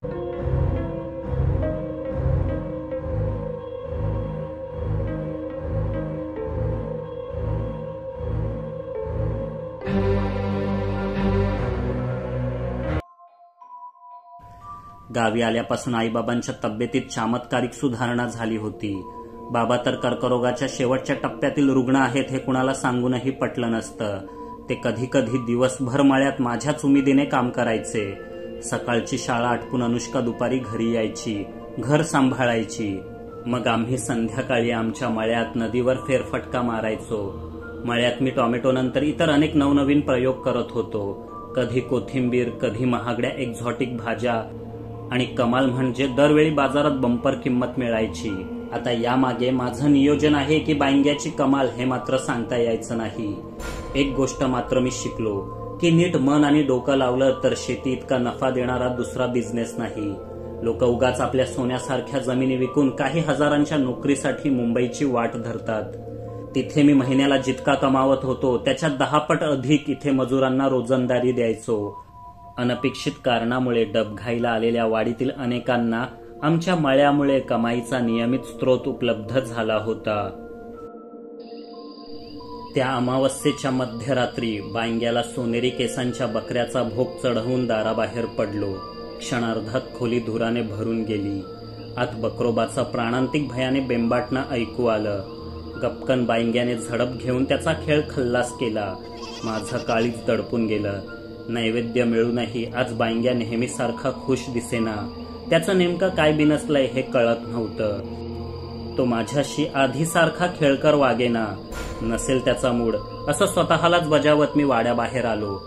गावी आल्यापासून आईबाबांच्या तब्येतीत चमत्कारिक सुधारणा झाली होती. बाबा तर कर्करोगाच्या शेवटच्या टप्प्यातील रुग्ण आहेत हे कुणाला सांगूनही पटलं नसतं. ते कधी कधी दिवसभर मळ्यात माझ्याच उमेदीने काम करायचे. सकाळची शाळा आटपून अनुष्का दुपारी घरी यायची, घर सांभाळायची. मग आम्ही संध्याकाळी आमच्या मळ्यात नदीवर फेरफटका मारायचो. मळ्यात मी टोमॅटो नंतर इतर अनेक नवनवीन प्रयोग करत होतो. कधी कोथिंबीर, कधी महागड्या एक्झॉटिक भाज्या, आणि कमाल म्हणजे दरवेळी बाजारात बंपर किंमत मिळायची. आता यामागे माझं नियोजन आहे की बांग्याची कमाल हे मात्र सांगता यायचं नाही. एक गोष्ट मात्र मी शिकलो की नीट मन आणि डोकं लावलं तर शेती इतका नफा देणारा दुसरा बिझनेस नाही. लोक उगाच आपल्या सोन्यासारख्या जमिनी विकून काही हजारांच्या नोकरीसाठी मुंबईची वाट धरतात. तिथे मी महिन्याला जितका कमावत होतो त्याच्या 10 पट अधिक इथे मजुरांना रोजंदारी द्यायचो. अनपेक्षित कारणामुळे डबघाईला आलेल्या वाडीतील अनेकांना आमच्या मळ्यामुळे कमाईचा नियमित स्रोत उपलब्ध झाला होता. त्या अमावस्येच्या मध्यरात्री बांग्याला सोनेरी केसांच्या बकऱ्याचा भोग चढवून दाराबाहेर पडलो. क्षणार्धात खोली धुराने भरून गेली. आत बकरोबाचा प्राणांतिक भयाने बेंबाटणं ऐकू आलं. गपकन बांग्याने झडप घेऊन त्याचा खेळ खल्लास केला. माझं काळीज दडपून गेलं. नैवेद्य मिळूनही आज बांग्या नेहमीसारखा खुश दिसेना. त्याचं नेमकं काय बिनसलंय हे कळत नव्हतं. तो माझ्याशी आधीसारखा खेळकर वागेना. नसेल त्याचा मूड असं स्वतःलाच बजावत मी वाड्याबाहेर आलो.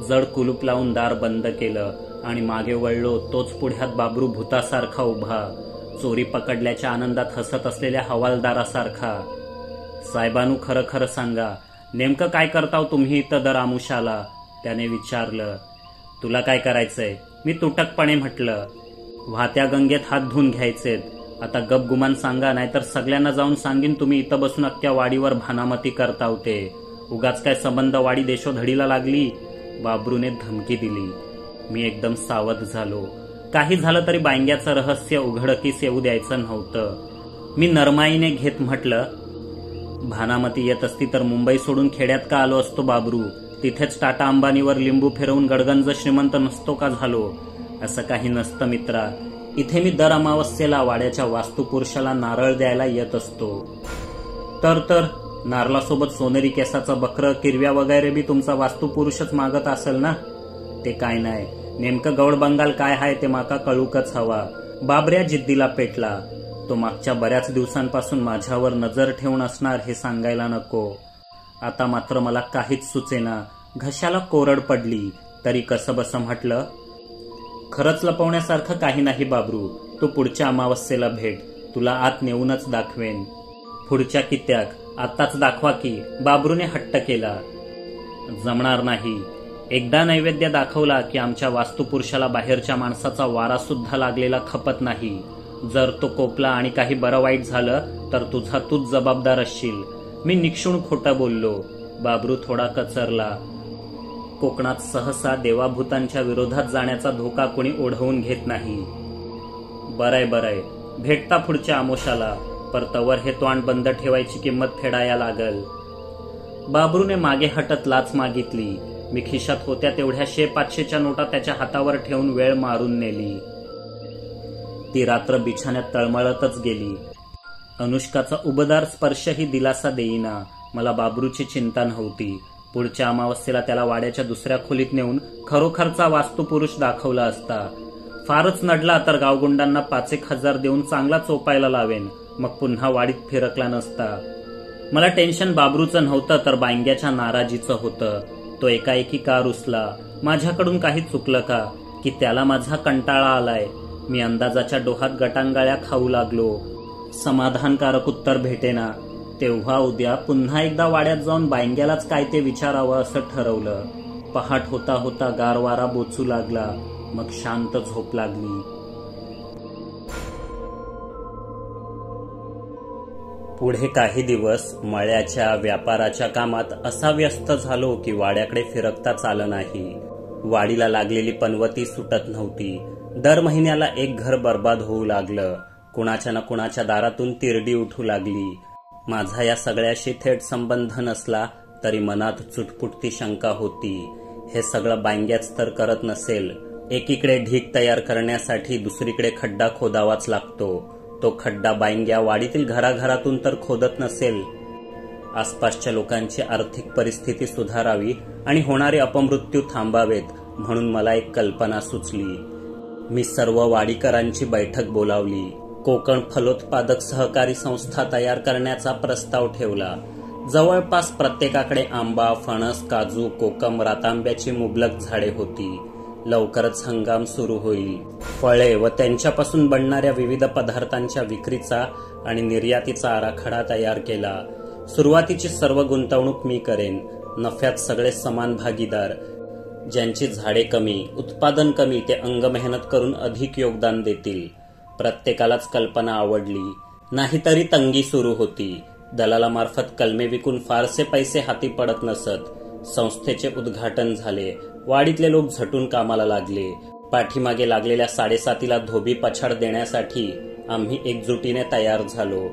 जड कुलूप लावून दार बंद केलं आणि मागे वळलो. तोच पुढ्यात बाबरू भूतासारखा उभा, चोरी पकडल्याच्या आनंदात हसत असलेल्या हवालदारासारखा. साहेबानू, खरं खरं सांगा, नेमकं काय करताव तुम्ही इथं दर आमुषाला? त्याने विचारलं. तुला काय करायचंय? मी तुटकपणे म्हटलं. वाहत्या गंगेत हात धुवून घ्यायचेत. आता गपगुमान सांगा, नाहीतर सगळ्यांना जाऊन सांगीन तुम्ही इथं बसून अख्ख्या वाडीवर भानामती करताव ते. उगाच काय संबंध वाडी देशोधडीला लागली? बाबरूने धमकी दिली. मी एकदम सावध झालो. काही झालं तरी बांग्याचं रहस्य उघडकीस येऊ द्यायचं नव्हतं. मी नरमाईने घेत म्हटलं, भानामती येत असती तर मुंबई सोडून खेड्यात का आलो असतो बाबरू? तिथेच टाटा अंबानीवर लिंबू फिरवून गडगंज श्रीमंत नसतो का झालो? असं काही नसतं मित्रा. इथे मी दर अमावस्येला वाड्याच्या वास्तुपुरुषाला नारळ द्यायला येत असतो. तर नारळासोबत सोनेरी केसाचं बकरं, किरव्या वगैरे बी तुमचा वास्तुपुरुषच मागत असेल ना? ते काय नाही, नेमकं गौड बंगाल काय आहे ते माका कळूकच हवा. बाबऱ्या जिद्दीला पेटला. तो मागच्या बऱ्याच दिवसांपासून माझ्यावर नजर ठेवून असणार हे सांगायला नको. आता मात्र मला काहीच सुचेना. घशाला कोरड पडली. तरी कसं बसं म्हटलं, खरंच लपवण्यासारखं काही नाही बाबरू. तू पुढच्या अमावस्येला भेट. तुला आत नेऊनच दाखवेन. पुढच्या कित्याक? आताच दाखवा की, बाबरूने हट्ट केला. जमणार नाही. एकदा नैवेद्य दाखवला की आमच्या वास्तुपुरुषाला बाहेरच्या माणसाचा वारा सुद्धा लागलेला खपत नाही. जर तो कोपला आणि काही बरं वाईट झालं तर तुझा तूच जबाबदार असशील. मी निक्षून खोटं बोललो. बाबरू थोडा कचरला. कोकणात सहसा देवाभूतांच्या विरोधात जाण्याचा धोका कोणी ओढवून घेत नाही. बरंय, भेटता पुढच्या आमोशाला. परतवर हे तोंड बंद ठेवायची किंमत फेडाया लागल. बाबरूने मागे हटत लाच मागितली. मी खिशात होत्या तेवढ्या 100-500च्या नोटा त्याच्या हातावर ठेवून वेळ मारून नेली. ती रात्र बिछाण्यात तळमळतच गेली. अनुष्काचा उबदार स्पर्शही दिलासा देईना. मला बाबरूची चिंता नव्हती. पुढच्या अमावस्येला त्याला वाड्याच्या दुसऱ्या खोलीत नेऊन खरोखरचा वास्तुपुरुष दाखवला असता. फारच नडला तर गावगुंडांना 5-1 हजार देऊन चांगला चोपायला लावेन. मग पुन्हा वाडीत फिरकला नसता. मला टेन्शन बाबरूचं नव्हतं तर बांग्याच्या नाराजीचं होतं. तो एकाएकी का रुसला? माझ्याकडून काही चुकलं का? की त्याला माझा कंटाळा आलाय? मी अंदाजाच्या डोहात गटांगाळ्या खाऊ लागलो. समाधानकारक उत्तर भेटेना. तेव्हा उद्या पुन्हा एकदा वाड्यात जाऊन बांग्यालाच काय ते विचारावं असं ठरवलं. पहाट होता होता गार वारा बोचू लागला. मग शांत झोप लागली. पुढे काही दिवस मळ्याच्या व्यापाराच्या कामात असा व्यस्त झालो की वाड्याकडे फिरकताच आलं नाही. वाडीला लागलेली पनवती सुटत नव्हती. दर महिन्याला एक घर बर्बाद होऊ लागलं. कुणाच्या ना कुणाच्या दारातून तिरडी उठू लागली. माझा या सगळ्याशी थेट संबंध नसला तरी मनात चुटपुटती शंका होती. हे सगळं बांग्याच तर करत नसेल. एकीकडे ढीग तयार करण्यासाठी दुसरीकडे खड्डा खोदावाच लागतो. तो खड्डा बांग्या वाडीतील घराघरातून तर खोदत नसेल. आसपासच्या लोकांची आर्थिक परिस्थिती सुधारावी आणि होणारे अपमृत्यू थांबावेत म्हणून मला एक कल्पना सुचली. मी सर्व वाडीकरांची बैठक बोलावली. कोकण फलोत्पादक सहकारी संस्था तयार करण्याचा प्रस्ताव ठेवला. जवळपास प्रत्येकाकडे आंबा, फणस, काजू, कोकम, रातांब्याची मुबलक झाडे होती. लवकरच हंगाम सुरू होईल. फळे व त्यांच्यापासून बनणाऱ्या विविध पदार्थांच्या विक्रीचा आणि निर्यातीचा आराखडा तयार केला. सुरुवातीची सर्व गुंतवणूक मी करेन. नफ्यात सगळे समान भागीदार. ज्यांची झाडे कमी, उत्पादन कमी ते अंग मेहनत करून अधिक योगदान देतील. प्रत्येकालाच कल्पना आवडली. नाहीतरी तंगी सुरू होती. दलालामार्फत कलमे विकून फारसे पैसे हाती पडत नसत. संस्थेचे उद्घाटन झाले. वाडीतले लोक झटून कामाला लागले. पाठीमागे लागलेल्या 7:30ला धोबी पछाड देण्यासाठी आम्ही एकजुटीने तयार झालो.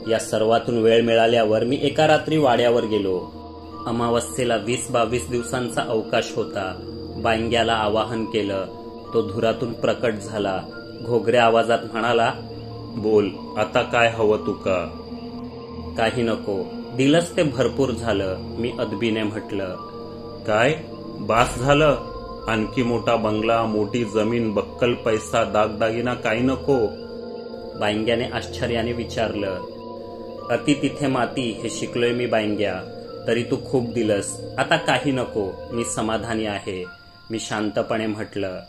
या सर्वातून वेळ मिळाल्यावर मी एका रात्री वाड्यावर गेलो. अमावस्येला 20-22 दिवसांचा अवकाश होता. बांग्याला आवाहन केलं. तो धुरातून प्रकट झाला. घोगऱ्या आवाजात म्हणाला, बोल, आता काय हवं तुका? काही नको, दिलंच ते भरपूर झालं, मी अदबीने म्हटलं. काय बास झालं? आणखी मोठा बंगला, मोठी जमीन, बक्कल पैसा, दागदागिना काही नको? बांग्याने आश्चर्याने विचारलं. अति तिथे माती हे शिकलोय मी बांग्या. तरी तू खूप दिलंस, आता काही नको, मी समाधानी आहे, मी शांतपणे म्हटलं.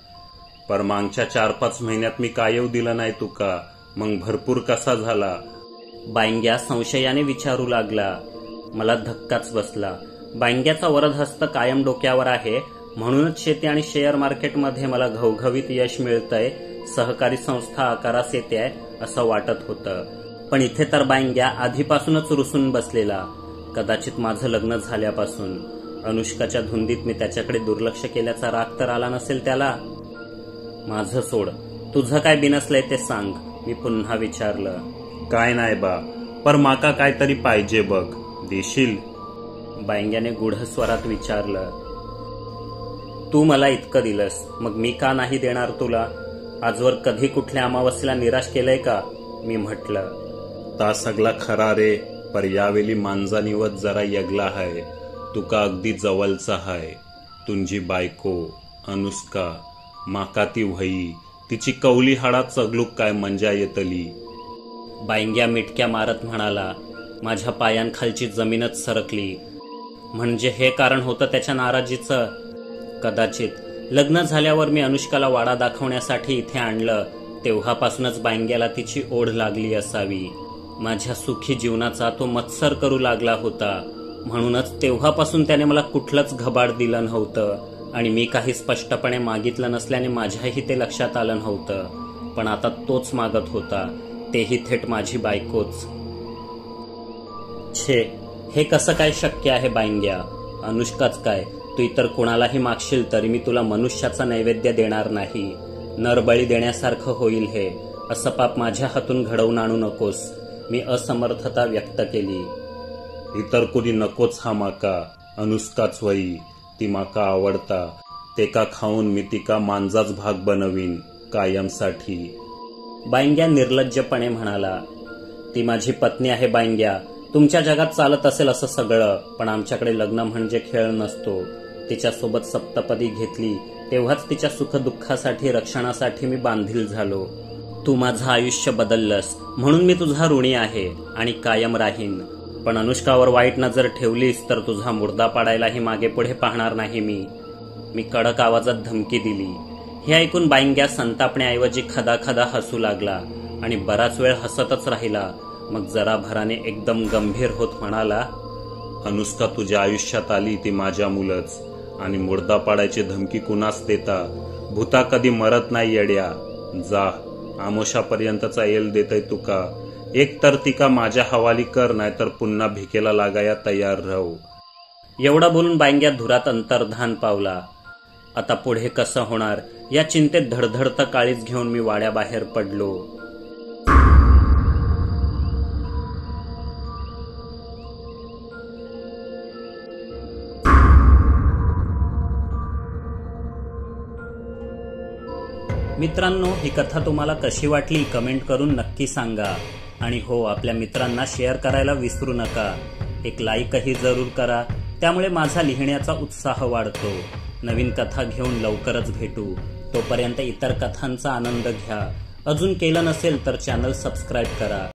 पर मागच्या 4-5 महिन्यात मी काय येऊ दिलं नाही तुका, मग भरपूर कसा झाला? बांग्या संशयाने विचारू लागला. मला धक्काच बसला. बांग्याचा वरदहस्त कायम डोक्यावर आहे, म्हणूनच शेती आणि शेअर मार्केटमध्ये मला घवघवीत यश मिळतंय, सहकारी संस्था आकारास येते असं वाटत होतं. पण इथे तर बांग्या आधीपासूनच रुसून बसलेला. कदाचित माझं लग्न झाल्यापासून. अनुष्काच्या धुंदीत मी त्याच्याकडे दुर्लक्ष केल्याचा राग तर आला नसेल त्याला. माझं सोड, तुझं काय बिनसलंय ते सांग, मी पुन्हा विचारलं. काय नाही बा, पर माका काहीतरी पाहिजे बघ, देशील? बांग्याने गूढ स्वरात विचारलं. तू मला इतकं दिलंस, मग मी का नाही देणार तुला? आजवर कधी कुठल्या अमावस्येला निराश केलंय का? मी म्हटलं. ता सगळा खरा रे, पर यावेळी मांजा निवत जरा यगला आहे. तुका अगदी जवळचा आहे. तुझी बायको अनुष्का, माका ती व्हई, तिची कवली हाडा चगलूक काय मजा येतली. बांग्या मिटक्या मारत म्हणाला. माझ्या पायांखालची जमीनच सरकली. म्हणजे हे कारण होतं त्याच्या नाराजीचं? कदाचित. लग्न झाल्यावर मी अनुष्काला वाडा दाखवण्यासाठी इथे आणलं, तेव्हापासूनच बांग्याला तिची ओढ लागली असावी. माझ्या सुखी जीवनाचा तो मत्सर करू लागला होता. म्हणूनच तेव्हापासून त्याने मला कुठलंच घबाड दिलं नव्हतं आणि मी काही स्पष्टपणे मागितलं नसल्याने माझ्याही ते लक्षात आलं नव्हतं. पण आता तोच मागत होता, तेही थेट माझी बायकोच. छे, हे कसं काय शक्य आहे बांग्या? अनुष्काच काय, तू इतर कुणालाही मागशील तरी मी तुला मनुष्याचा नैवेद्य देणार नाही. नरबळी देण्यासारखं होईल हे. असं पाप माझ्या हातून घडवून आणू नकोस. मी असमर्थता व्यक्त केली. इतर कुणी नकोच हा माका, अनुष्काच वई, ती माका आवडता. तेका खाऊन मी तिका मांजाच भाग बनवीन कायमसाठी. बांग्या निर्लज्जपणे म्हणाला. ती माझी पत्नी आहे बांग्या. तुमच्या जगात चालत असेल असं सगळं, पण आमच्याकडे लग्न म्हणजे खेळ नसतो. तिच्यासोबत सप्तपदी घेतली तेव्हाच तिच्या सुखदुःखासाठी, रक्षणासाठी मी बांधील झालो. तू माझं आयुष्य बदललंस म्हणून मी तुझा ऋणी आहे आणि कायम राहीन. पण अनुष्कावर वाईट नजर ठेवलीस तर तुझा मुर्दा पाडायलाही मागे पुढे पाहणार नाही मी कडक आवाजात धमकी दिली. हे ऐकून बांग्या संतापण्याऐवजी खदाखदा हसू लागला आणि बराच वेळ हसतच राहिला. मग जरा भराने एकदम गंभीर होत म्हणाला. अनुष्का तुझ्या आयुष्यात आली ती माझ्या मुलंच, आणि मुर्दा पाडायची धमकी कुणास देता? भूता कधी मरत नाही येड्या. जा, आमोशापर्यंतचा येल देतय तुका. एक तर तिका माझ्या हवाली कर, नाहीतर पुन्हा भिकेला लागाया तयार राहू. एवढं बोलून बांग्या धुरात अंतर्धान पावला. आता पुढे कसं होणार या चिंतेत धडधडतं काळीज घेऊन मी वाड्याबाहेर पडलो. मित्रांनो, ही कथा तुम्हाला कशी वाटली कमेंट करून नक्की सांगा. आणि हो, आपल्या मित्रांना शेअर करायला विसरू नका. एक लाईकही जरूर करा, त्यामुळे माझा लिहिण्याचा उत्साह वाढतो. नवीन कथा घेऊन लवकरच भेटू. तोपर्यंत इतर कथांचा आनंद घ्या. अजून केलं नसेल तर चॅनल सबस्क्राईब करा.